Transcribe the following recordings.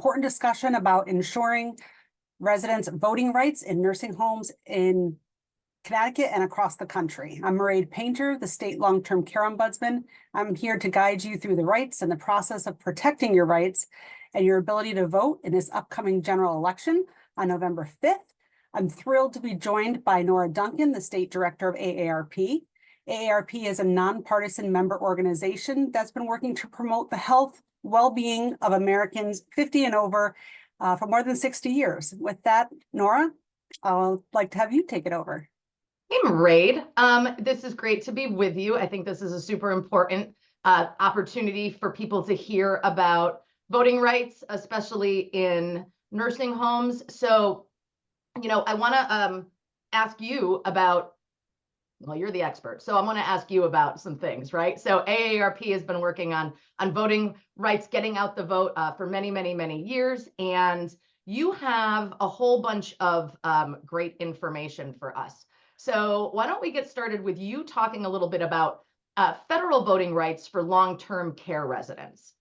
important discussion about ensuring residents' voting rights in nursing homes in Connecticut and across the country. I'm Mairead Painter, the State Long-Term Care Ombudsman. I'm here to guide you through the rights and the process of protecting your rights and your ability to vote in this upcoming general election on November 5th. I'm thrilled to be joined by Nora Duncan, the State Director of AARP. AARP is a nonpartisan member organization that's been working to promote the health, well-being of Americans 50 and over for more than 60 years. With that, Nora, I'd like to have you take it over. Hey, Mairead. This is great to be with you. I think this is a super important opportunity for people to hear about voting rights, especially in nursing homes. So, I want to ask you about, well, you're the expert, so I'm going to ask you about some things, right? So AARP has been working on voting rights, getting out the vote for many, many, many years. And you have a whole bunch of great information for us. So why don't we get started with you talking a little bit about federal voting rights for long-term care residents?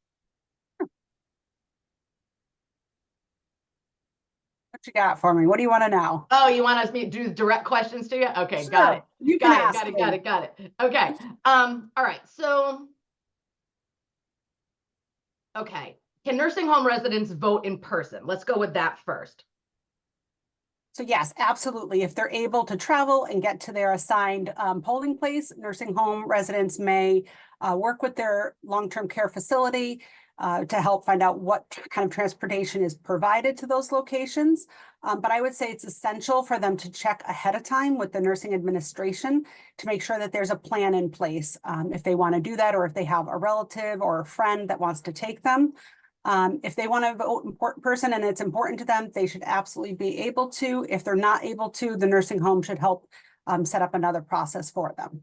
What you got for me? What do you want to know? Oh, you want us to do direct questions to you? Okay, Sure. got it. You can ask me. Got it. Okay. All right. So, okay. Can nursing home residents vote in person? Let's go with that first. So yes, absolutely. If they're able to travel and get to their assigned polling place, nursing home residents may work with their long-term care facility to help find out what kind of transportation is provided to those locations. But I would say it's essential for them to check ahead of time with the nursing administration to make sure that there's a plan in place if they want to do that, or if they have a relative or a friend that wants to take them. If they want to vote in person and it's important to them, they should absolutely be able to. If they're not able to, the nursing home should help set up another process for them.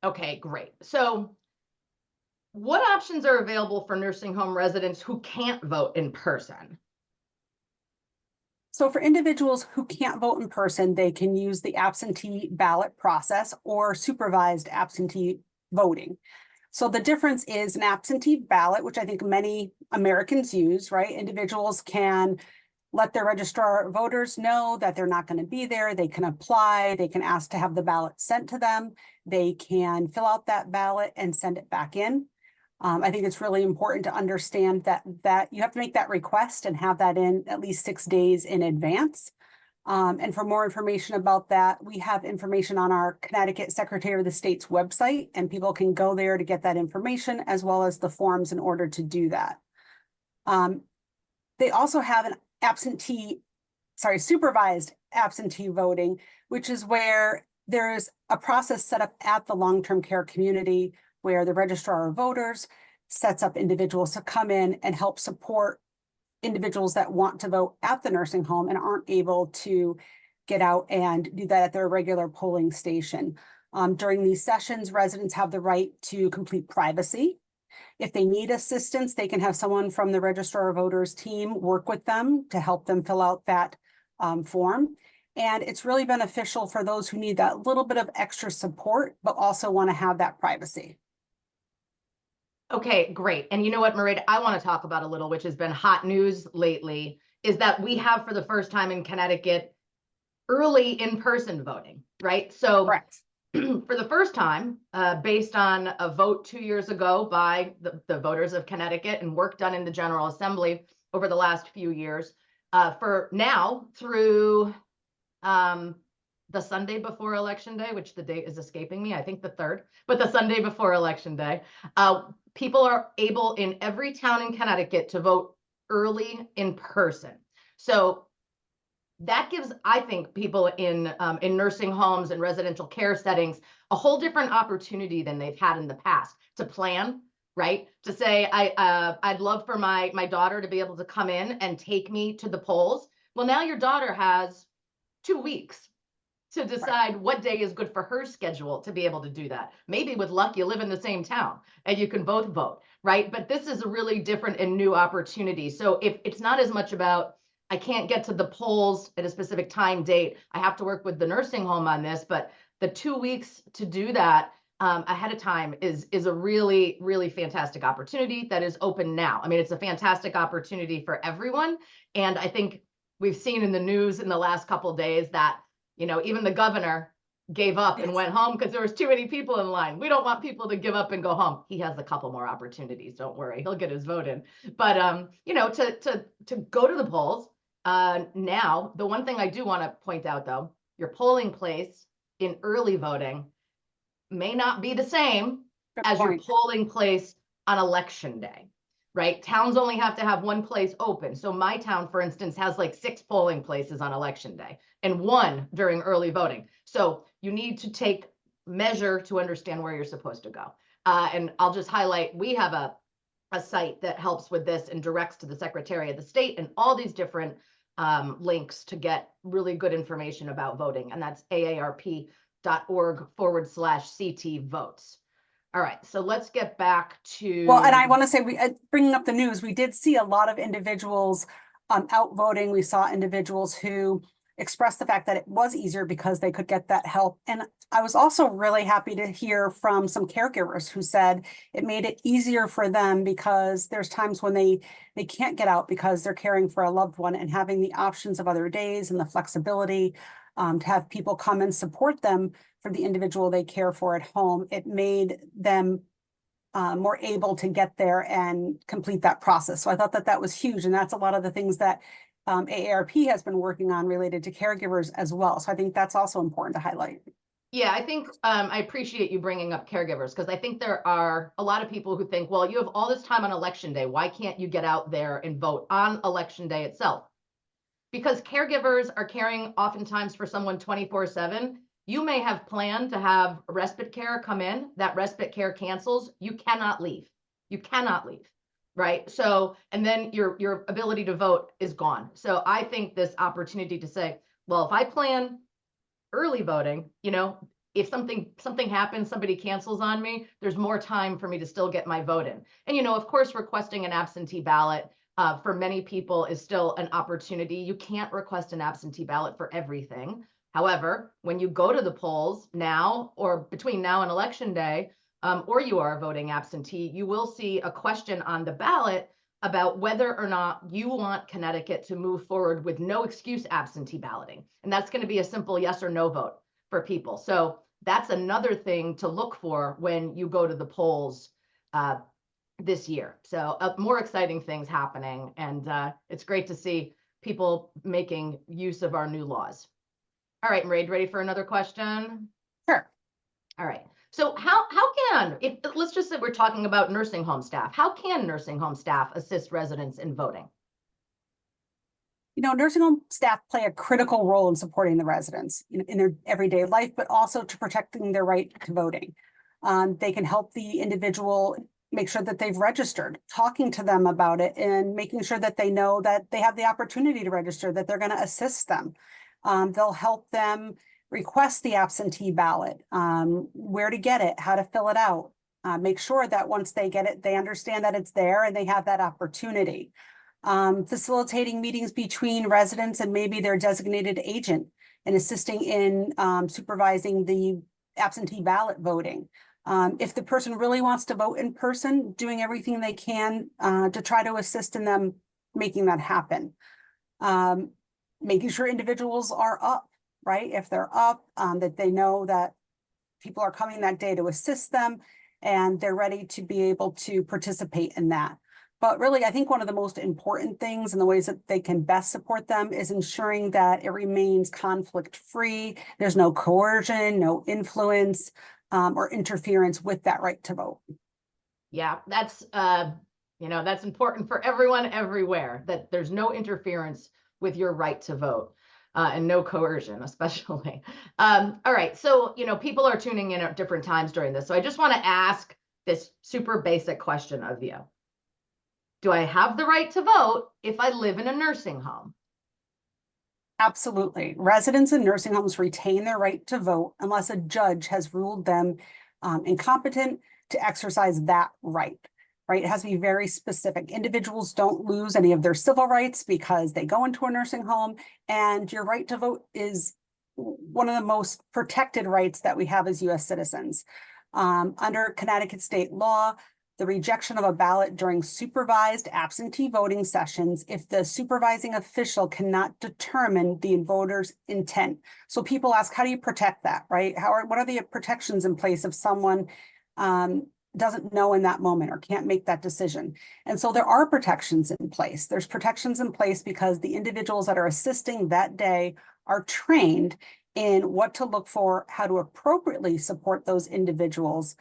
Okay, great. So what options are available for nursing home residents who can't vote in person? So for individuals who can't vote in person, they can use the absentee ballot process or supervised absentee voting. So the difference is an absentee ballot, which I think many Americans use, right? Individuals can let their registrar of voters know that they're not going to be there. They can apply, they can ask to have the ballot sent to them. They can fill out that ballot and send it back in. I think it's really important to understand that you have to make that request and have that in at least 6 days in advance. And for more information about that, we have information on our Connecticut Secretary of the State's website, and people can go there to get that information as well as the forms in order to do that. They also have an supervised absentee voting, which is where there's a process set up at the long-term care community where the registrar of voters sets up individuals to come in and help support individuals that want to vote at the nursing home and aren't able to get out and do that at their regular polling station. During these sessions, residents have the right to complete privacy. If they need assistance, they can have someone from the registrar of voters team work with them to help them fill out that form. And it's really beneficial for those who need that little bit of extra support, but also want to have that privacy. Okay, great. And you know what, Mairead, I want to talk about a little, which has been hot news lately, is that we have for the first time in Connecticut early in-person voting, right? So Correct. For the first time, based on a vote 2 years ago by the voters of Connecticut and work done in the General Assembly over the last few years, for now through the Sunday before Election Day, which the date is escaping me, I think the 3rd, but the Sunday before Election Day, people are able in every town in Connecticut to vote early in person. So that gives, I think, people in nursing homes and residential care settings a whole different opportunity than they've had in the past to plan, right? To say, I'd love for my daughter to be able to come in and take me to the polls. Well, now your daughter has 2 weeks to decide what day is good for her schedule to be able to do that. Maybe with luck, you live in the same town and you can both vote, right? But this is a really different and new opportunity. So if it's not as much about, I can't get to the polls at a specific time date, I have to work with the nursing home on this, but the 2 weeks to do that ahead of time is a really, really fantastic opportunity that is open now. I mean, it's a fantastic opportunity for everyone. And I think we've seen in the news in the last couple of days that, you know, even the governor gave up and Yes. went home because there was too many people in line. We don't want people to give up and go home. He has a couple more opportunities. Don't worry, he'll get his vote in. But you know, to go to the polls now, the one thing I do want to point out though, your polling place in early voting may not be the same Good as your point. polling place on election day, right? Towns only have to have one place open. So my town, for instance, has like 6 polling places on election day and 1 during early voting. So you need to take measure to understand where you're supposed to go. And I'll just highlight, we have a site that helps with this and directs to the Secretary of the State and all these different links to get really good information about voting. And that's aarp.org/CT votes. All right, so let's get back to. Well, and I want to say, bringing up the news, we did see a lot of individuals out voting. We saw individuals who expressed the fact that it was easier because they could get that help. And I was also really happy to hear from some caregivers who said it made it easier for them because there's times when they can't get out because they're caring for a loved one, and having the options of other days and the flexibility to have people come and support them for the individual they care for at home. It made them more able to get there and complete that process. So I thought that that was huge. And that's a lot of the things that AARP has been working on related to caregivers as well. So I think that's also important to highlight. Yeah, I think I appreciate you bringing up caregivers, because I think there are a lot of people who think, well, you have all this time on election day. Why can't you get out there and vote on election day itself? Because caregivers are caring oftentimes for someone 24/7. You may have planned to have respite care come in, that respite care cancels, you cannot leave. You cannot leave, right? So, and then your ability to vote is gone. So I think this opportunity to say, well, if I plan early voting, you know, if something happens, somebody cancels on me, there's more time for me to still get my vote in. And, you know, of course, requesting an absentee ballot for many people is still an opportunity. You can't request an absentee ballot for everything. However, when you go to the polls now or between now and election day, or you are voting absentee, you will see a question on the ballot about whether or not you want Connecticut to move forward with no excuse absentee balloting. And that's going to be a simple yes or no vote for people. So that's another thing to look for when you go to the polls this year. So more exciting things happening. And it's great to see people making use of our new laws. All right, Mairead, ready for another question? Sure. All right. So how can, let's just say we're talking about nursing home staff, how can nursing home staff assist residents in voting? You know, nursing home staff play a critical role in supporting the residents in their everyday life, but also to protecting their right to voting. They can help the individual make sure that they've registered, talking to them about it and making sure that they know that they have the opportunity to register, that they're going to assist them. They'll help them request the absentee ballot, where to get it, how to fill it out, make sure that once they get it, they understand that it's there and they have that opportunity. Facilitating meetings between residents and maybe their designated agent, and assisting in supervising the absentee ballot voting. If the person really wants to vote in person, doing everything they can to try to assist in them making that happen. Making sure individuals are up, right? If they're up, that they know that people are coming that day to assist them and they're ready to be able to participate in that. But really, I think one of the most important things and the ways that they can best support them is ensuring that it remains conflict-free. There's no coercion, no influence, or interference with that right to vote. Yeah, that's, you know, that's important for everyone everywhere, that there's no interference with your right to vote. And no coercion, especially. All right, so, you know, people are tuning in at different times during this. So I just want to ask this super basic question of you. Do I have the right to vote if I live in a nursing home? Absolutely. Residents in nursing homes retain their right to vote unless a judge has ruled them incompetent to exercise that right. Right? It has to be very specific. Individuals don't lose any of their civil rights because they go into a nursing home, and your right to vote is one of the most protected rights that we have as US citizens. Under Connecticut state law, the rejection of a ballot during supervised absentee voting sessions if the supervising official cannot determine the voter's intent. So people ask, how do you protect that, right? What are the protections in place if someone doesn't know in that moment or can't make that decision? And so there are protections in place. There's protections in place because the individuals that are assisting that day are trained in what to look for, how to appropriately support those individuals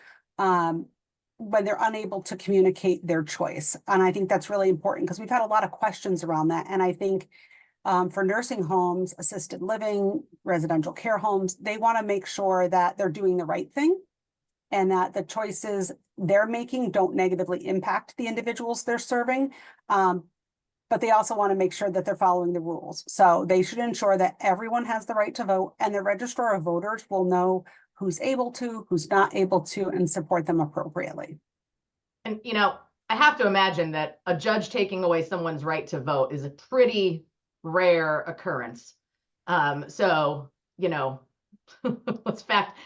when they're unable to communicate their choice. And I think that's really important because we've had a lot of questions around that. And I think for nursing homes, assisted living, residential care homes, they want to make sure that they're doing the right thing and that the choices they're making don't negatively impact the individuals they're serving. But they also want to make sure that they're following the rules. So they should ensure that everyone has the right to vote, and the registrar of voters will know who's able to, who's not able to, and support them appropriately. And, you know, I have to imagine that a judge taking away someone's right to vote is a pretty rare occurrence. So, you know, let's fact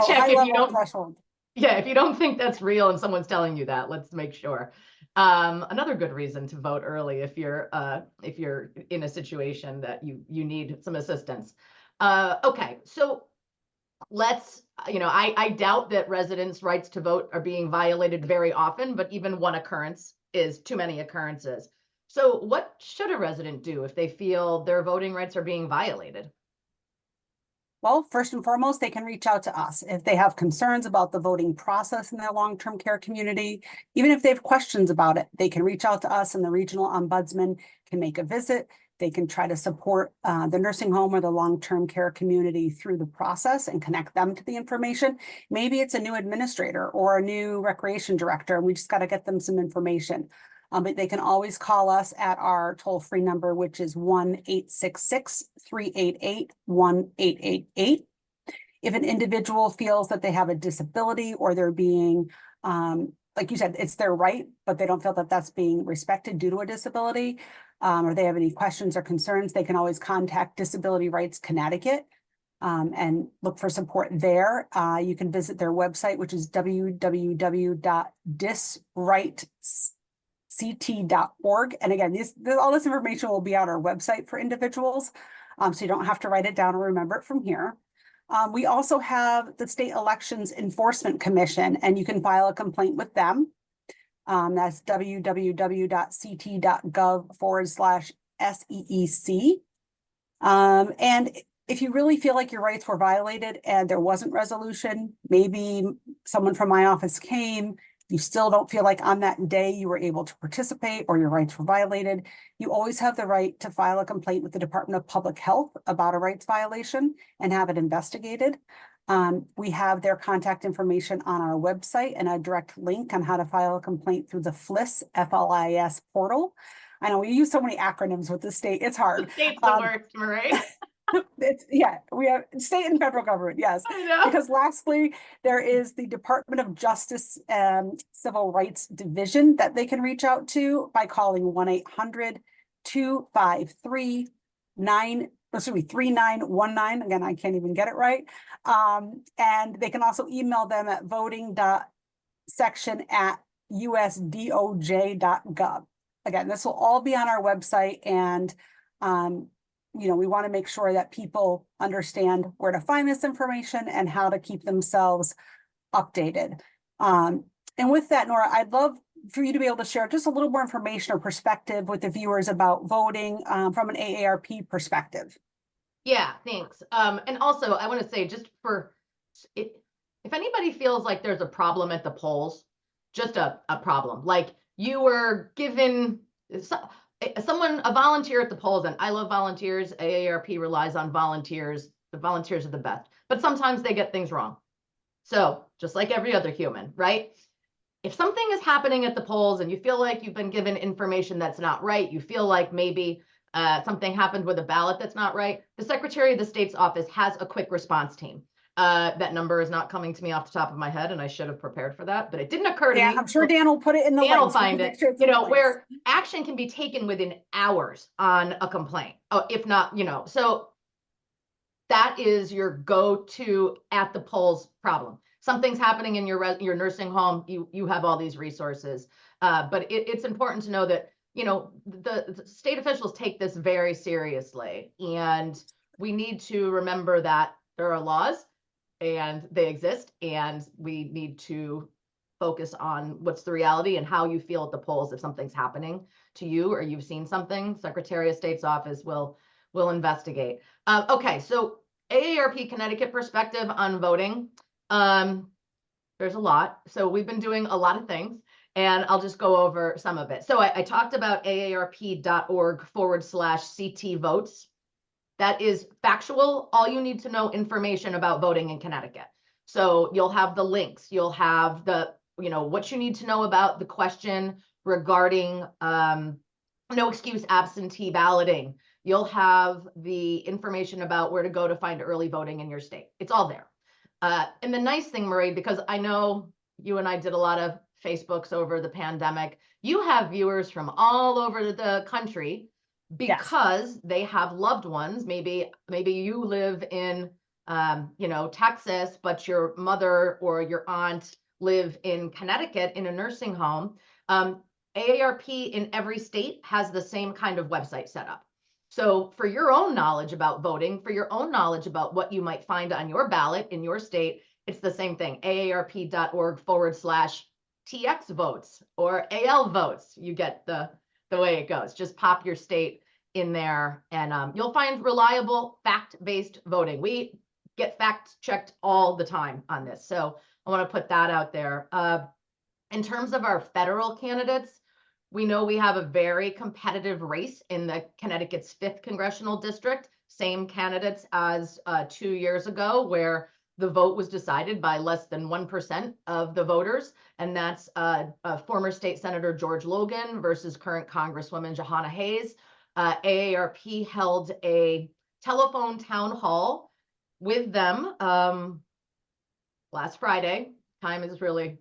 check if you don't. Threshold. Yeah, if you don't think that's real and someone's telling you that, let's make sure. Another good reason to vote early if you're in a situation that you need some assistance. Okay, so let's, I doubt that residents' rights to vote are being violated very often, but even one occurrence is too many occurrences. So what should a resident do if they feel their voting rights are being violated? Well, first and foremost, they can reach out to us if they have concerns about the voting process in their long-term care community. Even if they have questions about it, they can reach out to us, and the regional ombudsman can make a visit. They can try to support the nursing home or the long-term care community through the process and connect them to the information. Maybe it's a new administrator or a new recreation director, and we just got to get them some information. But they can always call us at our toll-free number, which is 1-866-388-1888. If an individual feels that they have a disability or they're being, like you said, it's their right, but they don't feel that that's being respected due to a disability, or they have any questions or concerns, they can always contact Disability Rights Connecticut and look for support there. You can visit their website, which is www.disrights.ct.org. And again, all this information will be on our website for individuals, so you don't have to write it down or remember it from here. We also have the State Elections Enforcement Commission, and you can file a complaint with them. That's www.ct.gov/SEEC. And if you really feel like your rights were violated and there wasn't resolution, maybe someone from my office came, you still don't feel like on that day you were able to participate or your rights were violated, you always have the right to file a complaint with the Department of Public Health about a rights violation and have it investigated. We have their contact information on our website and a direct link on how to file a complaint through the FLIS, F-L-I-S portal. I know we use so many acronyms with the state, it's hard. The state's the worst, Marie. We have state and federal government, yes. I know. Because lastly, there is the Department of Justice Civil Rights Division that they can reach out to by calling 1-800-253-3919. Again, I can't even get it right. And they can also email them at voting.section@usdoj.gov. Again, this will all be on our website, and we want to make sure that people understand where to find this information and how to keep themselves updated. And with that, Nora, I'd love for you to be able to share just a little more information or perspective with the viewers about voting from an AARP perspective. Yeah, thanks. And also, I want to say, just for it, if anybody feels like there's a problem at the polls, just a problem, like you were given a volunteer at the polls, and I love volunteers. AARP relies on volunteers. The volunteers are the best, but sometimes they get things wrong. So just like every other human, right? If something is happening at the polls and you feel like you've been given information that's not right, you feel like maybe something happened with a ballot that's not right, the Secretary of the State's office has a quick response team. That number is not coming to me off the top of my head, and I should have prepared for that, but it didn't occur to me. I'm sure Dan will put it in the Dan will find it, where action can be taken within hours on a complaint. Oh, if not, so that is your go-to at the polls problem. something's happening in your nursing home, you have all these resources. But it's important to know that, you know, the state officials take this very seriously, and we need to remember that there are laws and they exist, and we need to focus on what's the reality and how you feel at the polls. If something's happening to you or you've seen something, Secretary of State's office will investigate. Okay, so AARP Connecticut perspective on voting. There's a lot. So we've been doing a lot of things, and I'll just go over some of it. So I talked about aarp.org/CT votes. That is factual, all you need to know information about voting in Connecticut. So you'll have the links, you'll have the, you know, what you need to know about the question regarding no excuse absentee balloting. You'll have the information about where to go to find early voting in your state. It's all there. And the nice thing, Marie, because I know you and I did a lot of Facebooks over the pandemic, you have viewers from all over the country because they have loved ones. Maybe you live in, you know, Texas, but your mother or your aunt live in Connecticut in a nursing home. AARP in every state has the same kind of website set up. So for your own knowledge about voting, for your own knowledge about what you might find on your ballot in your state, it's the same thing, aarp.org/TX votes or AL votes. You get the way it goes. Just pop your state in there, and you'll find reliable, fact-based voting. We get fact-checked all the time on this. So I want to put that out there. In terms of our federal candidates, we know we have a very competitive race in the Connecticut's 5th congressional district, same candidates as 2 years ago, where the vote was decided by less than 1% of the voters. And that's former state senator George Logan versus current Congresswoman Jahana Hayes. AARP held a telephone town hall with them last Friday. Time is really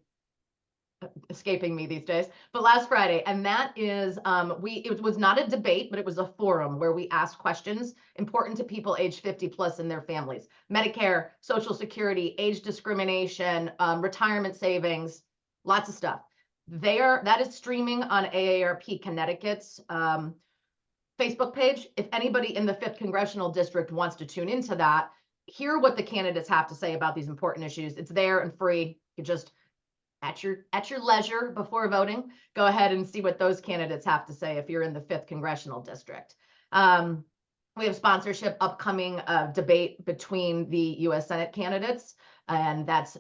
escaping me these days, but last Friday. And that is, it was not a debate, but it was a forum where we asked questions important to people age 50 plus and their families: Medicare, Social Security, age discrimination, retirement savings, lots of stuff. That is streaming on AARP Connecticut's Facebook page. If anybody in the 5th congressional district wants to tune into that, hear what the candidates have to say about these important issues, it's there and free. You just at your leisure before voting, go ahead and see what those candidates have to say if you're in the 5th congressional district. We have sponsorship upcoming debate between the U.S. Senate candidates, and that's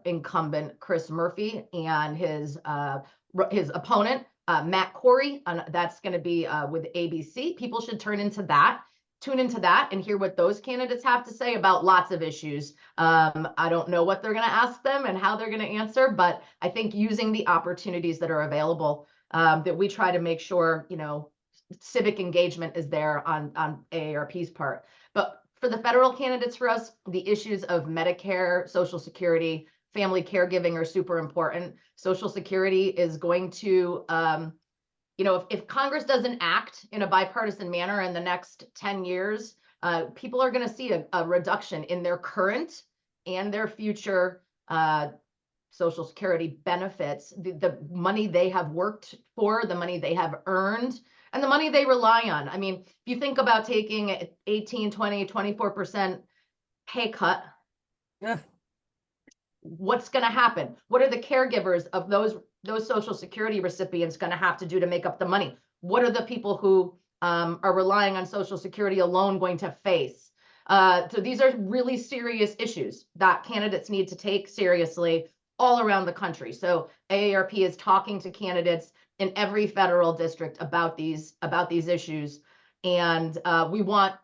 incumbent Chris Murphy and his opponent, Matt Corey. That's going to be with ABC. People should tune into that and hear what those candidates have to say about lots of issues. I don't know what they're going to ask them and how they're going to answer, but I think using the opportunities that are available, that we try to make sure, you know, civic engagement is there on AARP's part. But for the federal candidates, for us, the issues of Medicare, Social Security, family caregiving are super important. Social Security is going to, you know, if Congress doesn't act in a bipartisan manner in the next 10 years, people are going to see a reduction in their current and their future Social Security benefits, the money they have worked for, the money they have earned, and the money they rely on. I mean, if you think about taking 18, 20, 24% pay cut, what's going to happen? What are the caregivers of those Social Security recipients going to have to do to make up the money? What are the people who are relying on Social Security alone going to face? So these are really serious issues that candidates need to take seriously all around the country. So AARP is talking to candidates in every federal district about these issues, and we want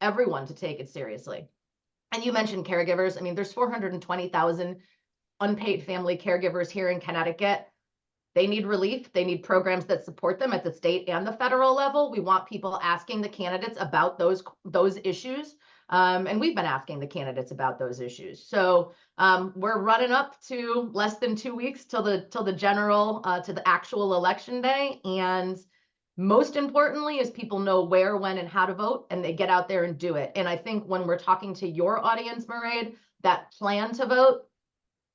everyone to take it seriously. And you mentioned caregivers. I mean, there's 420,000 unpaid family caregivers here in Connecticut. They need relief. They need programs that support them at the state and the federal level. We want people asking the candidates about those issues. And we've been asking the candidates about those issues. So we're running up to less than 2 weeks till the actual election day. And most importantly is people know where, when, and how to vote, and they get out there and do it. And I think when we're talking to your audience, Mairead, that plan to vote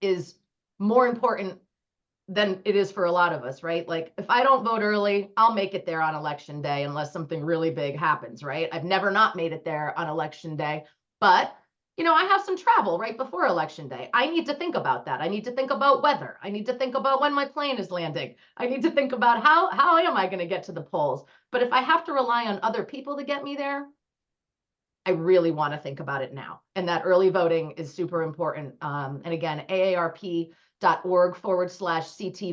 is more important than it is for a lot of us, right? Like if I don't vote early, I'll make it there on election day unless something really big happens, right? I've never not made it there on election day, but you know, I have some travel right before election day. I need to think about that. I need to think about weather. I need to think about when my plane is landing. I need to think about how am I going to get to the polls? But if I have to rely on other people to get me there, I really want to think about it now. And that early voting is super important. And again, aarp.org/CT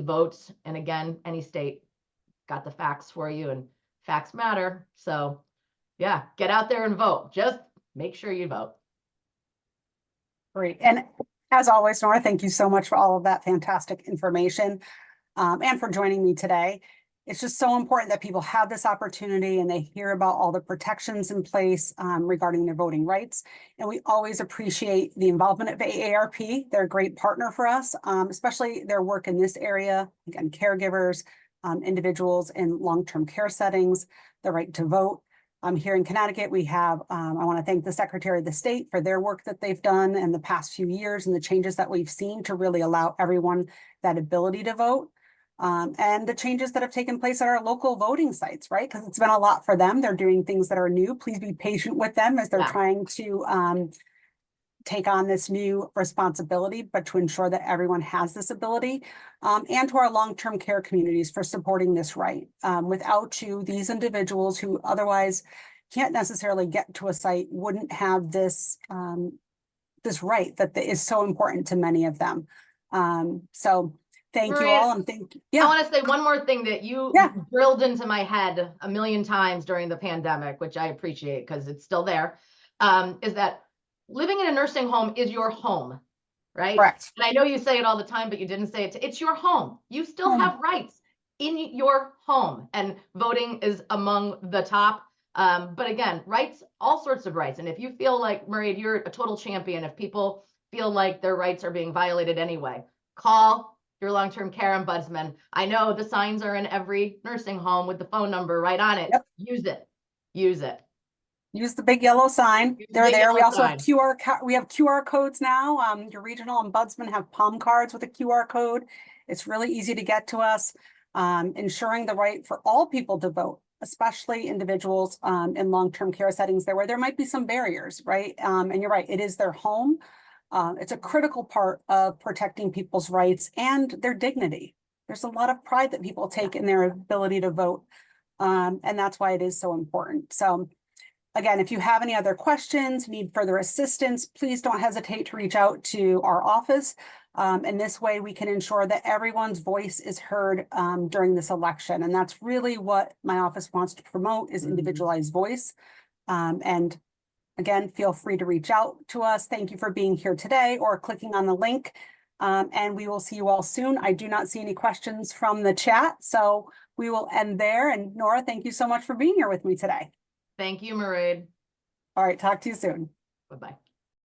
votes. And again, any state got the facts for you, and facts matter. So yeah, get out there and vote. Just make sure you vote. Great. And as always, Nora, thank you so much for all of that fantastic information and for joining me today. It's just so important that people have this opportunity and they hear about all the protections in place regarding their voting rights. And we always appreciate the involvement of AARP. They're a great partner for us, especially their work in this area. Again, caregivers, individuals in long-term care settings, the right to vote. Here in Connecticut, we have, I want to thank the Secretary of the State for their work that they've done in the past few years and the changes that we've seen to really allow everyone that ability to vote. And the changes that have taken place at our local voting sites, right? Because it's been a lot for them. They're doing things that are new. Please be patient with them as they're trying to take on this new responsibility, but to ensure that everyone has this ability, and to our long-term care communities for supporting this right. Without you, these individuals who otherwise can't necessarily get to a site wouldn't have this, this right that is so important to many of them. So thank you all, and thank you. I want to say one more thing that you drilled into my head a million times during the pandemic, which I appreciate because it's still there, is that living in a nursing home is your home, right? Correct. And I know you say it all the time, but you didn't say it. It's your home. You still have rights in your home, and voting is among the top. But again, rights, all sorts of rights. And if you feel like, Mairead, you're a total champion, if people feel like their rights are being violated anyway, call your long-term care ombudsman. I know the signs are in every nursing home with the phone number right on it. Yep. Use it. Use it. Use the big yellow sign. They're there. We also have QR codes now. Your regional ombudsman have palm cards with a QR code. It's really easy to get to us. Ensuring the right for all people to vote, especially individuals in long-term care settings where there might be some barriers, right? And you're right, it is their home. It's a critical part of protecting people's rights and their dignity. There's a lot of pride that people take in their ability to vote. And that's why it is so important. So again, if you have any other questions, need further assistance, please don't hesitate to reach out to our office. And this way we can ensure that everyone's voice is heard during this election. And that's really what my office wants to promote, is individualized voice. And again, feel free to reach out to us. Thank you for being here today or clicking on the link. And we will see you all soon. I do not see any questions from the chat, so we will end there. And Nora, thank you so much for being here with me today. Thank you, Mairead. All right, talk to you soon. Bye-bye.